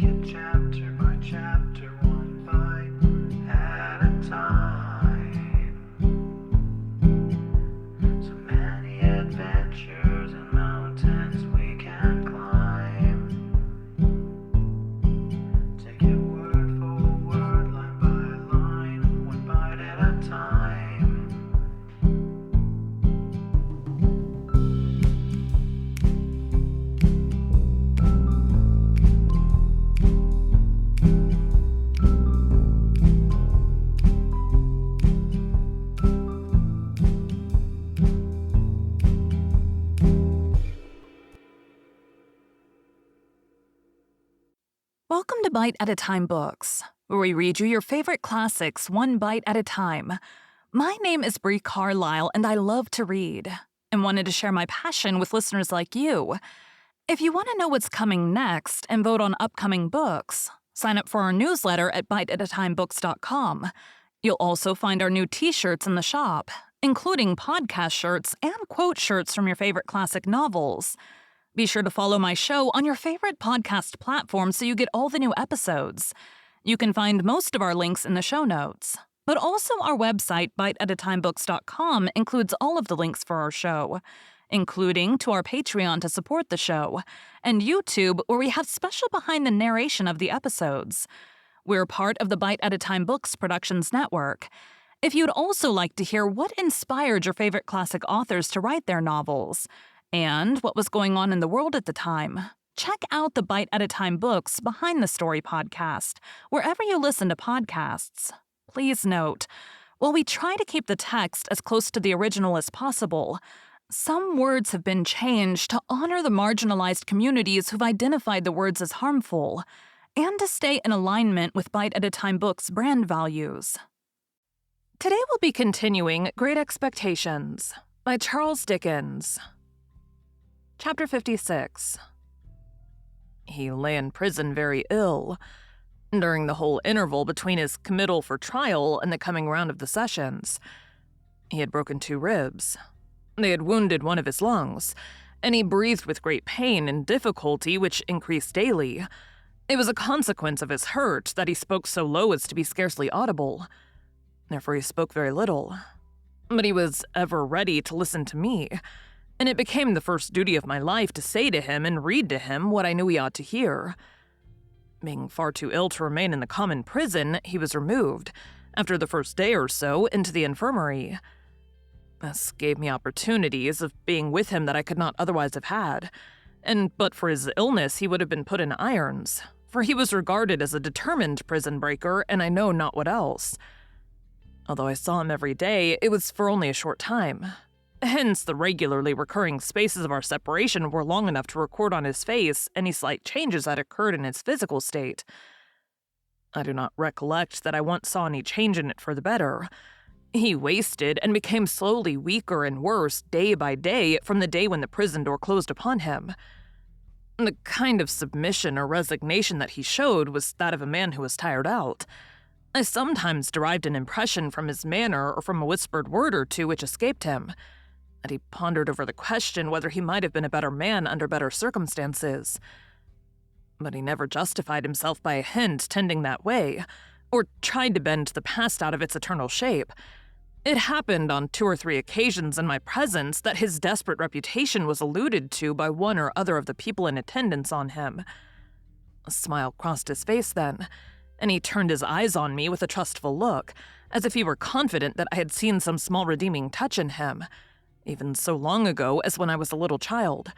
it chapter by chapter, one bite at a time. So many adventures and mountains we can climb. Take it word for word, line by line, one bite at a time. Welcome to Bite at a Time Books, where we read you your favorite classics one bite at a time. My name is Bree Carlile, and I love to read, and wanted to share my passion with listeners like you. If you want to know what's coming next and vote on upcoming books, sign up for our newsletter at biteatatimebooks.com. You'll also find our new t-shirts in the shop, including podcast shirts and quote shirts from your favorite classic novels. Be sure to follow my show on your favorite podcast platform so you get all the new episodes. You can find most of our links in the show notes. But also our website, biteatatimebooks.com, includes all of the links for our show, including to our Patreon to support the show, and YouTube, where we have special behind the narration of the episodes. We're part of the Bite at a Time Books Productions Network. If you'd also like to hear what inspired your favorite classic authors to write their novels, and what was going on in the world at the time, check out the Bite at a Time Books Behind the Story podcast, wherever you listen to podcasts. Please note, while we try to keep the text as close to the original as possible, some words have been changed to honor the marginalized communities who've identified the words as harmful, and to stay in alignment with Bite at a Time Books' brand values. Today we'll be continuing Great Expectations by Charles Dickens. Chapter 56. He lay in prison very ill. During the whole interval between his committal for trial and the coming round of the sessions, he had broken 2 ribs. They had wounded one of his lungs, and he breathed with great pain and difficulty, which increased daily. It was a consequence of his hurt that he spoke so low as to be scarcely audible. Therefore he spoke very little. But he was ever ready to listen to me, and it became the first duty of my life to say to him and read to him what I knew he ought to hear. Being far too ill to remain in the common prison, he was removed, after the first day or so, into the infirmary. This gave me opportunities of being with him that I could not otherwise have had, and but for his illness he would have been put in irons, for he was regarded as a determined prison breaker, and I know not what else. Although I saw him every day, it was for only a short time. Hence, the regularly recurring spaces of our separation were long enough to record on his face any slight changes that occurred in his physical state. I do not recollect that I once saw any change in it for the better. He wasted and became slowly weaker and worse day by day from the day when the prison door closed upon him. The kind of submission or resignation that he showed was that of a man who was tired out. I sometimes derived an impression from his manner or from a whispered word or two which escaped him, and he pondered over the question whether he might have been a better man under better circumstances. But he never justified himself by a hint tending that way, or tried to bend the past out of its eternal shape. It happened on 2 or 3 occasions in my presence that his desperate reputation was alluded to by one or other of the people in attendance on him. A smile crossed his face then, and he turned his eyes on me with a trustful look, as if he were confident that I had seen some small redeeming touch in him, even so long ago as when I was a little child.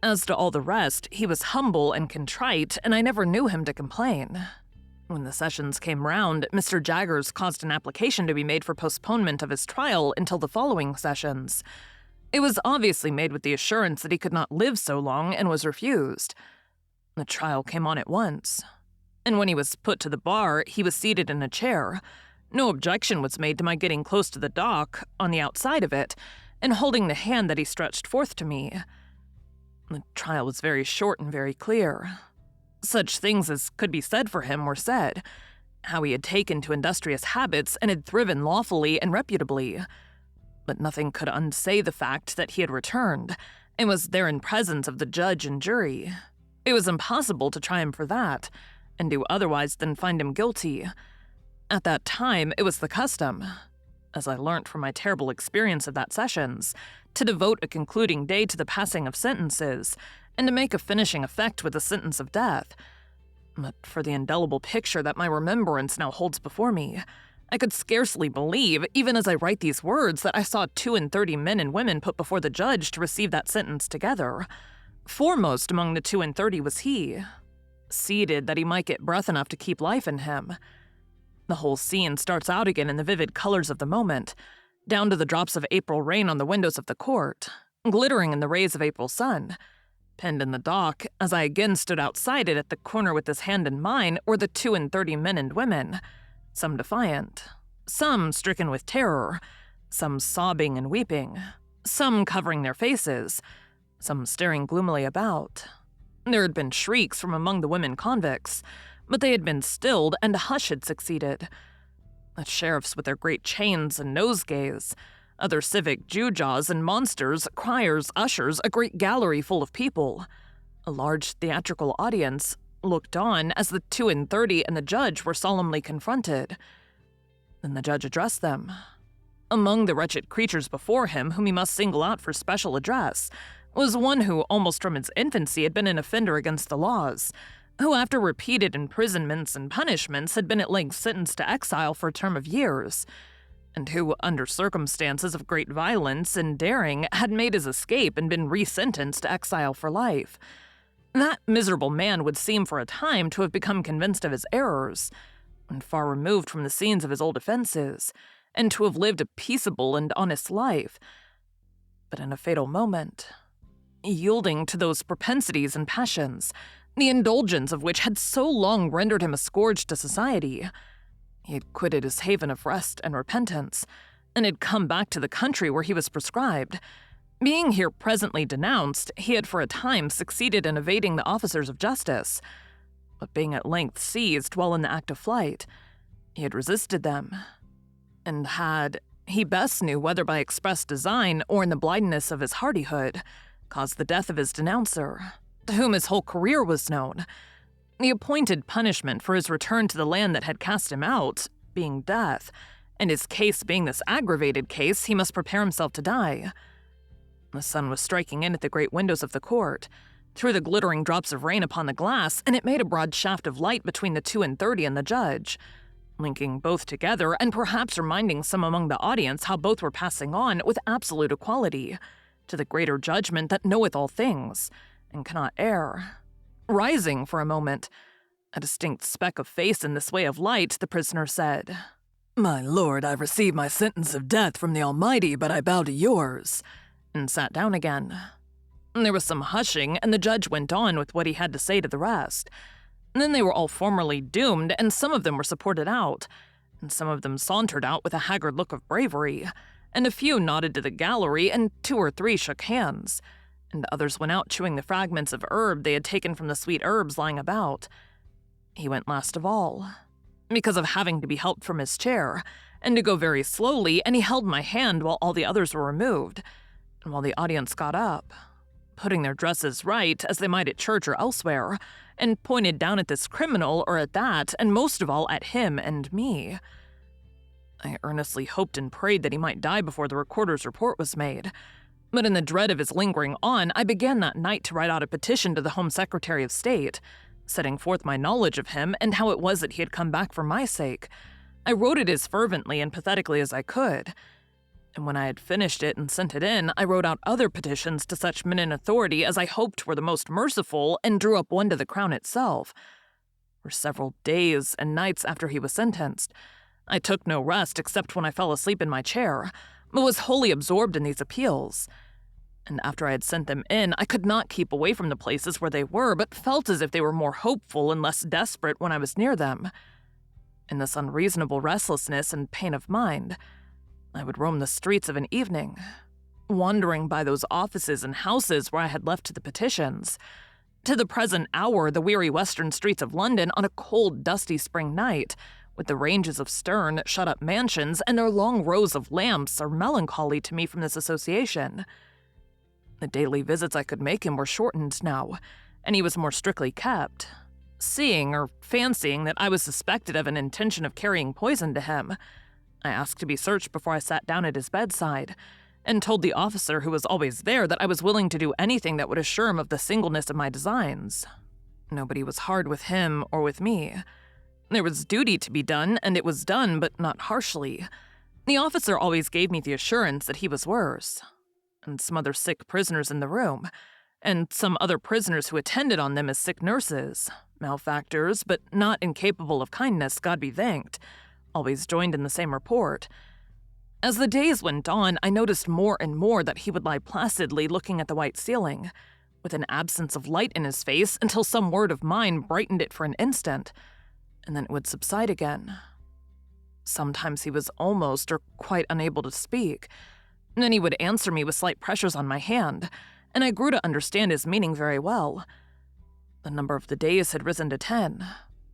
As to all the rest, he was humble and contrite, and I never knew him to complain. When the sessions came round, Mr. Jaggers caused an application to be made for postponement of his trial until the following sessions. It was obviously made with the assurance that he could not live so long, and was refused. The trial came on at once, and when he was put to the bar, he was seated in a chair. No objection was made to my getting close to the dock, on the outside of it, and holding the hand that he stretched forth to me. The trial was very short and very clear. Such things as could be said for him were said, how he had taken to industrious habits and had thriven lawfully and reputably. But nothing could unsay the fact that he had returned, and was there in presence of the judge and jury. It was impossible to try him for that, and do otherwise than find him guilty. At that time, it was the custom, as I learnt from my terrible experience of that sessions, to devote a concluding day to the passing of sentences, and to make a finishing effect with the sentence of death. But for the indelible picture that my remembrance now holds before me, I could scarcely believe, even as I write these words, that I saw 32 men and women put before the judge to receive that sentence together. Foremost among the 32 was he, seated that he might get breath enough to keep life in him. The whole scene starts out again in the vivid colors of the moment, down to the drops of April rain on the windows of the court, glittering in the rays of April sun. Penned in the dock, as I again stood outside it at the corner with his hand in mine, were the 32 men and women, some defiant, some stricken with terror, some sobbing and weeping, some covering their faces, some staring gloomily about. There had been shrieks from among the women convicts, but they had been stilled, and a hush had succeeded. The sheriffs with their great chains and nosegays, other civic gewgaws and monsters, criers, ushers, a great gallery full of people, a large theatrical audience, looked on as the 32 and the judge were solemnly confronted. Then the judge addressed them. Among the wretched creatures before him, whom he must single out for special address, was one who, almost from his infancy, had been an offender against the laws, who after repeated imprisonments and punishments had been at length sentenced to exile for a term of years, and who, under circumstances of great violence and daring, had made his escape and been resentenced to exile for life. That miserable man would seem for a time to have become convinced of his errors, and far removed from the scenes of his old offenses, and to have lived a peaceable and honest life. But in a fatal moment, yielding to those propensities and passions, the indulgence of which had so long rendered him a scourge to society, he had quitted his haven of rest and repentance, and had come back to the country where he was proscribed. Being here presently denounced, he had for a time succeeded in evading the officers of justice, but being at length seized while in the act of flight, he had resisted them, and had, he best knew whether by express design or in the blindness of his hardihood, caused the death of his denouncer, to whom his whole career was known. The appointed punishment for his return to the land that had cast him out being death, and his case being this aggravated case, he must prepare himself to die. The sun was striking in at the great windows of the court, threw the glittering drops of rain upon the glass, and it made a broad shaft of light between the 32 and the judge, linking both together and perhaps reminding some among the audience how both were passing on with absolute equality to the greater judgment that knoweth all things and cannot err. Rising for a moment, a distinct speck of face in this way of light, the prisoner said, "My lord, I receive my sentence of death from the Almighty, but I bow to yours," and sat down again. There was some hushing, and the judge went on with what he had to say to the rest. Then they were all formally doomed, and some of them were supported out, and some of them sauntered out with a haggard look of bravery, and a few nodded to the gallery, and 2 or 3 shook hands, and others went out chewing the fragments of herb they had taken from the sweet herbs lying about. He went last of all, because of having to be helped from his chair, and to go very slowly, and he held my hand while all the others were removed, and while the audience got up, putting their dresses right, as they might at church or elsewhere, and pointed down at this criminal or at that, and most of all at him and me. I earnestly hoped and prayed that he might die before the recorder's report was made, but in the dread of his lingering on, I began that night to write out a petition to the Home Secretary of State, setting forth my knowledge of him and how it was that he had come back for my sake. I wrote it as fervently and pathetically as I could, and when I had finished it and sent it in, I wrote out other petitions to such men in authority as I hoped were the most merciful, and drew up one to the Crown itself. For several days and nights after he was sentenced, I took no rest except when I fell asleep in my chair, but was wholly absorbed in these appeals. And after I had sent them in, I could not keep away from the places where they were, but felt as if they were more hopeful and less desperate when I was near them. In this unreasonable restlessness and pain of mind, I would roam the streets of an evening, wandering by those offices and houses where I had left the petitions. To the present hour, the weary western streets of London on a cold, dusty spring night, with the ranges of stern, shut-up mansions and their long rows of lamps, are melancholy to me from this association. The daily visits I could make him were shortened now, and he was more strictly kept. Seeing or fancying that I was suspected of an intention of carrying poison to him, I asked to be searched before I sat down at his bedside, and told the officer who was always there that I was willing to do anything that would assure him of the singleness of my designs. Nobody was hard with him or with me. There was duty to be done, and it was done, but not harshly. The officer always gave me the assurance that he was worse, and some other sick prisoners in the room, and some other prisoners who attended on them as sick nurses, malefactors, but not incapable of kindness, God be thanked, always joined in the same report. As the days went on, I noticed more and more that he would lie placidly looking at the white ceiling, with an absence of light in his face until some word of mine brightened it for an instant, and then it would subside again. Sometimes he was almost or quite unable to speak. Then he would answer me with slight pressures on my hand, and I grew to understand his meaning very well. The number of the days had risen to 10,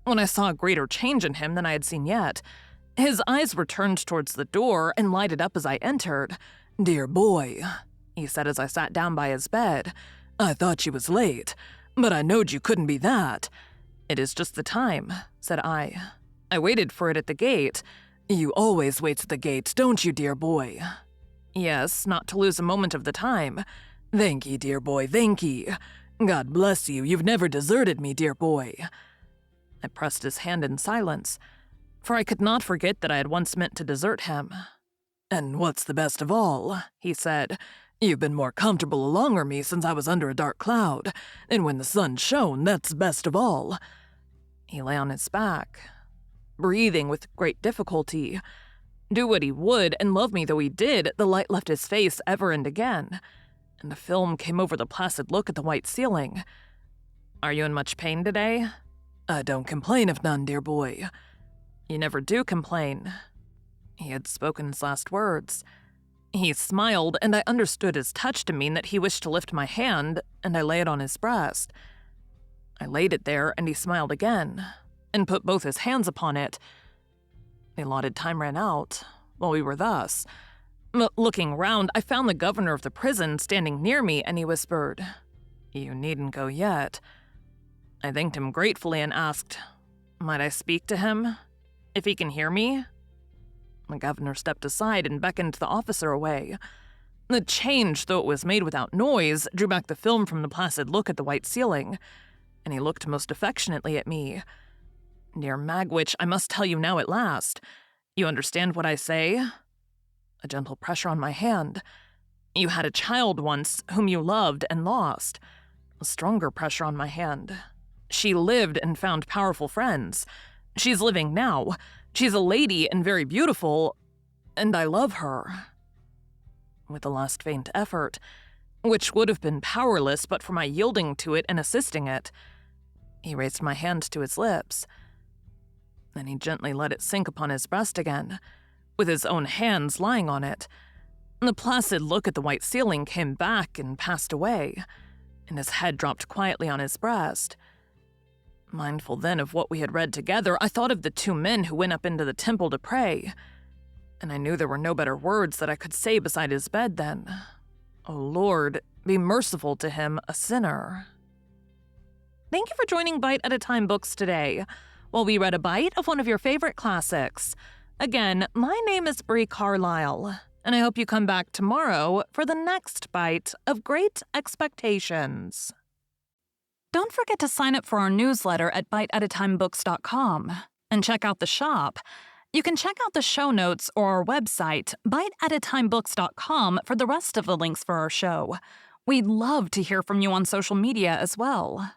when I saw a greater change in him than I had seen yet. His eyes were turned towards the door and lighted up as I entered. "Dear boy," he said as I sat down by his bed, "I thought you was late, but I knowed you couldn't be that." "It is just the time," said I. "I waited for it at the gate." "You always waits at the gate, don't you, dear boy?" "Yes, not to lose a moment of the time." "Thank ye, dear boy, thank ye. God bless you, you've never deserted me, dear boy." I pressed his hand in silence, for I could not forget that I had once meant to desert him. "And what's the best of all," he said, "you've been more comfortable alonger me since I was under a dark cloud, and when the sun shone, that's best of all." He lay on his back, breathing with great difficulty. Do what he would, and love me though he did, the light left his face ever and again, and a film came over the placid look at the white ceiling. "Are you in much pain today?" "I don't complain of none, dear boy." "You never do complain." He had spoken his last words. He smiled, and I understood his touch to mean that he wished to lift my hand, and I lay it on his breast. I laid it there, and he smiled again, and put both his hands upon it. The allotted time ran out while we were thus. Looking round, I found the governor of the prison standing near me, and he whispered, "You needn't go yet." I thanked him gratefully and asked, "Might I speak to him? If he can hear me?" The governor stepped aside and beckoned the officer away. The change, though it was made without noise, drew back the film from the placid look at the white ceiling, and he looked most affectionately at me. "Dear Magwitch, I must tell you now at last. You understand what I say?" A gentle pressure on my hand. "You had a child once whom you loved and lost." A stronger pressure on my hand. "She lived and found powerful friends. She's living now. She's a lady and very beautiful, and I love her." With a last faint effort, which would have been powerless but for my yielding to it and assisting it, he raised my hand to his lips. Then he gently let it sink upon his breast again, with his own hands lying on it. The placid look at the white ceiling came back and passed away, and his head dropped quietly on his breast. Mindful then of what we had read together, I thought of the 2 men who went up into the temple to pray, and I knew there were no better words that I could say beside his bed then. "O Lord, be merciful to him, a sinner." Thank you for joining Bite at a Time Books today, while we read a bite of one of your favorite classics. Again, my name is Bree Carlile, and I hope you come back tomorrow for the next bite of Great Expectations. Don't forget to sign up for our newsletter at biteatatimebooks.com and check out the shop. You can check out the show notes or our website, biteatatimebooks.com, for the rest of the links for our show. We'd love to hear from you on social media as well.